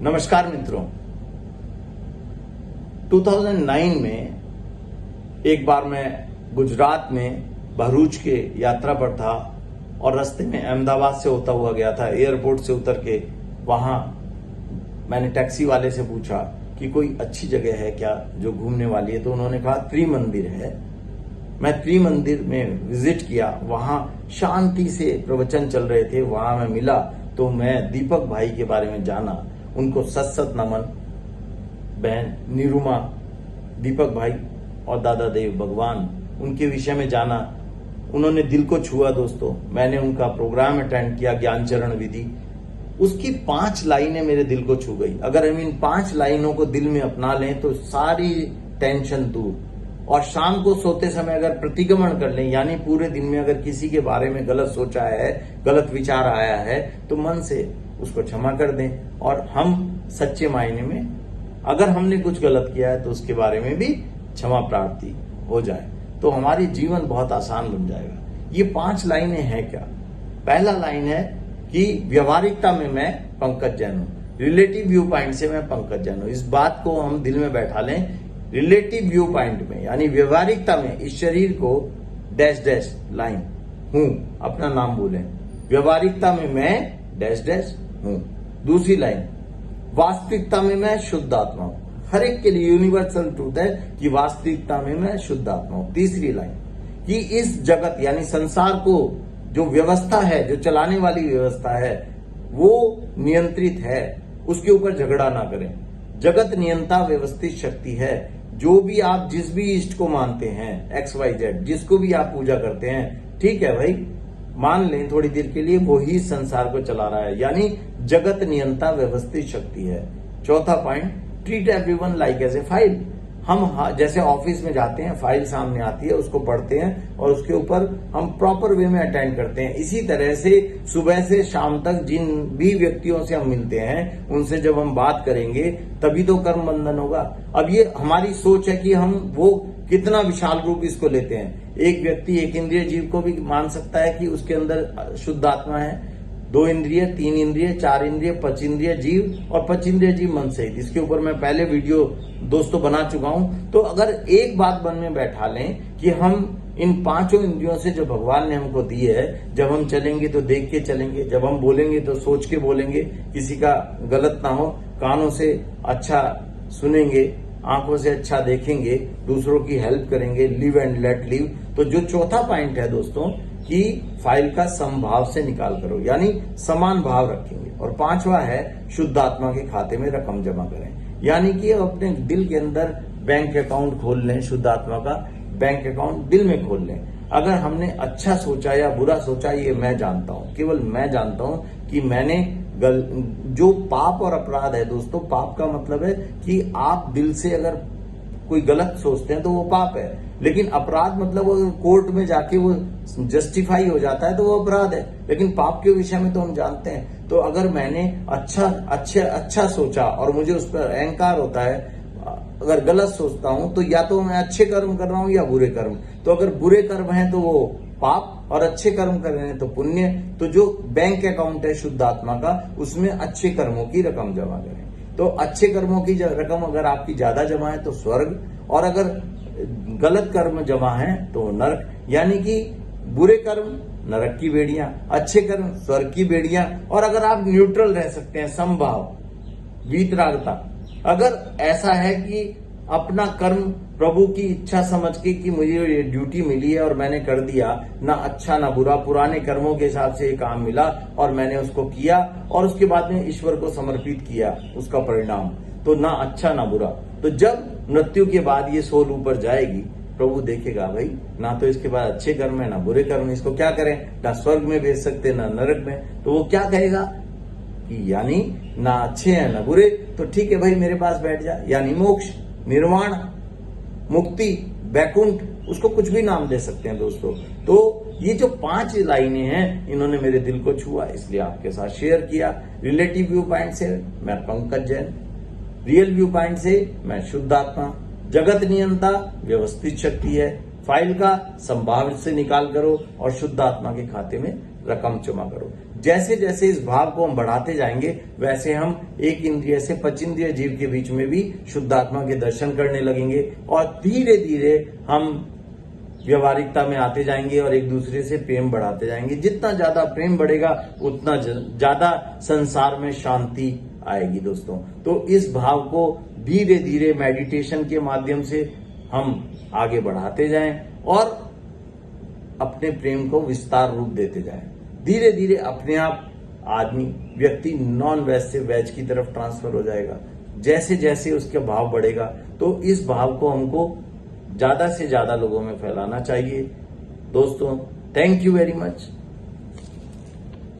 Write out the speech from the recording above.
नमस्कार मित्रों, 2009 में एक बार मैं गुजरात में भरूच के यात्रा पर था और रास्ते में अहमदाबाद से होता हुआ गया था। एयरपोर्ट से उतर के वहां मैंने टैक्सी वाले से पूछा कि कोई अच्छी जगह है क्या जो घूमने वाली है, तो उन्होंने कहा त्रिमंदिर है। मैं त्रिमंदिर में विजिट किया, वहां शांति से प्रवचन चल रहे थे, वहां मैं मिला तो मैं दीपक भाई के बारे में जाना, उनको सत सत नमन। बहन निरुमा, दीपक भाई और दादा देव भगवान, उनके विषय में जाना। उन्होंने दिल को छुआ दोस्तों। मैंने उनका प्रोग्राम अटेंड किया, ज्ञान चरण विधि। उसकी 5 लाइनें मेरे दिल को छू गई। अगर हम इन 5 लाइनों को दिल में अपना लें तो सारी टेंशन दूर। और शाम को सोते समय अगर प्रतिगमन कर लें, यानी पूरे दिन में अगर किसी के बारे में गलत सोचा है, गलत विचार आया है, तो मन से उसको क्षमा कर दें। और हम सच्चे मायने में अगर हमने कुछ गलत किया है तो उसके बारे में भी क्षमा प्रार्थी हो जाए, तो हमारी जीवन बहुत आसान बन जाएगा। ये 5 लाइनें हैं क्या? पहला लाइन है कि व्यवहारिकता में मैं पंकज जैन हूं, रिलेटिव व्यू पॉइंट से मैं पंकज जैन हूं। इस बात को हम दिल में बैठा लें। रिलेटिव व्यू पॉइंट में यानी व्यवहारिकता में इस शरीर को डैश डैश लाइन हूं, अपना नाम बोलें। व्यवहारिकता में मैं डैश डैश हूं। दूसरी लाइन, वास्तविकता में मैं शुद्ध आत्मा हूं। हर एक के लिए यूनिवर्सल ट्रूथ है कि वास्तविकता में मैं शुद्ध आत्मा हूं। तीसरी लाइन कि इस जगत यानी संसार को जो व्यवस्था है, जो चलाने वाली व्यवस्था है, वो नियंत्रित है, उसके ऊपर झगड़ा ना करें। जगत नियंता व्यवस्थित शक्ति है। जो भी आप जिस भी इष्ट को मानते हैं, XYZ, जिसको भी आप पूजा करते हैं, ठीक है भाई, मान लें थोड़ी देर के लिए वो ही संसार को चला रहा है, यानी जगत नियंता व्यवस्थित शक्ति है। चौथा point, treat everyone like as a file. हम जैसे ऑफिस में जाते हैं, फाइल सामने आती है, उसको पढ़ते हैं और उसके ऊपर हम प्रॉपर वे में अटेंड करते हैं। इसी तरह से सुबह से शाम तक जिन भी व्यक्तियों से हम मिलते हैं, उनसे जब हम बात करेंगे तभी तो कर्म बंधन होगा। अब ये हमारी सोच है कि हम वो कितना विशाल रूप इसको लेते हैं। एक व्यक्ति एक इंद्रिय जीव को भी मान सकता है कि उसके अंदर शुद्ध आत्मा है। 2 इंद्रिय, 3 इंद्रिय, 4 इंद्रिय, 5 इंद्रिय जीव और 5 इंद्रिय जीव मन सहित। इसके ऊपर मैं पहले वीडियो दोस्तों बना चुका हूं। तो अगर एक बात मन में बैठा लें कि हम इन 5 इंद्रियों से जो भगवान ने हमको दी है, जब हम चलेंगे तो देख के चलेंगे, जब हम बोलेंगे तो सोच के बोलेंगे, किसी का गलत ना हो, कानों से अच्छा सुनेंगे, आंखों से अच्छा देखेंगे, दूसरों की हेल्प करेंगे, लिव एंड लेट लिव। तो जो चौथा पॉइंट है दोस्तों कि फाइल का समभाव से निकाल करो, यानी समान भाव रखेंगे। और 5वां है शुद्ध आत्मा के खाते में रकम जमा करें, यानी कि अपने दिल के अंदर बैंक अकाउंट खोल लें। शुद्ध आत्मा का बैंक अकाउंट दिल में खोल लें। अगर हमने अच्छा सोचा या बुरा सोचा, ये मैं जानता हूं, केवल मैं जानता हूं कि मैंने जो पाप और अपराध है दोस्तों, पाप का मतलब है कि आप दिल से अगर कोई गलत सोचते हैं तो वो पाप है, लेकिन अपराध मतलब अगर कोर्ट में जाके वो जस्टिफाई हो जाता है तो वो अपराध है। लेकिन पाप के विषय में तो हम जानते हैं। तो अगर मैंने अच्छा सोचा और मुझे उस पर अहंकार होता है, अगर गलत सोचता हूं तो या तो मैं अच्छे कर्म कर रहा हूं या बुरे कर्म। तो अगर बुरे कर्म हैं तो वो पाप और अच्छे कर्म कर रहे हैं तो पुण्य। तो जो बैंक अकाउंट है शुद्ध आत्मा का, उसमें अच्छे कर्मों की रकम जमा करें। तो अच्छे कर्मों की रकम अगर आपकी ज्यादा जमा है तो स्वर्ग, और अगर गलत कर्म जमा है तो नरक। यानी कि बुरे कर्म नरक की बेड़ियां, अच्छे कर्म स्वर्ग की बेड़ियां। और अगर आप न्यूट्रल रह सकते हैं, समभाव, वीतरागता, अगर ऐसा है कि अपना कर्म प्रभु की इच्छा समझ के कि मुझे ये ड्यूटी मिली है और मैंने कर दिया, ना अच्छा ना बुरा, पुराने कर्मों के हिसाब से ये काम मिला और मैंने उसको किया और उसके बाद में ईश्वर को समर्पित किया उसका परिणाम, तो ना अच्छा ना बुरा। तो जब मृत्यु के बाद ये सोल ऊपर जाएगी, प्रभु देखेगा भाई ना तो इसके बाद अच्छे कर्म है ना बुरे कर्म, इसको क्या करें, ना स्वर्ग में भेज सकते ना नरक में। तो वो क्या कहेगा कि यानी ना अच्छे हैं ना बुरे, तो ठीक है भाई मेरे पास बैठ जा। यानी मोक्ष, निर्वाण, मुक्ति, बैकुंठ, उसको कुछ भी नाम दे सकते हैं दोस्तों। तो ये जो 5 लाइनें हैं, इन्होंने मेरे दिल को छुआ, इसलिए आपके साथ शेयर किया। रिलेटिव व्यू पॉइंट से मैं Pankaj Jain, real view point से मैं शुद्ध आत्मा। जगत नियंता व्यवस्थित शक्ति है। फाइल का संभाव से निकाल करो और शुद्ध आत्मा के खाते में रकम जमा करो। जैसे जैसे इस भाव को हम बढ़ाते जाएंगे वैसे हम एक इंद्रिय से पंचेंद्रिय जीव के बीच में भी शुद्ध आत्मा के दर्शन करने लगेंगे और धीरे धीरे हम व्यवहारिकता में आते जाएंगे और एक दूसरे से प्रेम बढ़ाते जाएंगे। जितना ज्यादा प्रेम बढ़ेगा उतना ज्यादा संसार में शांति आएगी दोस्तों। तो इस भाव को धीरे धीरे मेडिटेशन के माध्यम से हम आगे बढ़ाते जाएं और अपने प्रेम को विस्तार रूप देते जाएं। धीरे धीरे अपने आप आदमी व्यक्ति नॉन वेज से वेज की तरफ ट्रांसफर हो जाएगा। जैसे जैसे उसके भाव बढ़ेगा तो इस भाव को हमको ज्यादा से ज्यादा लोगों में फैलाना चाहिए दोस्तों। Thank you very much.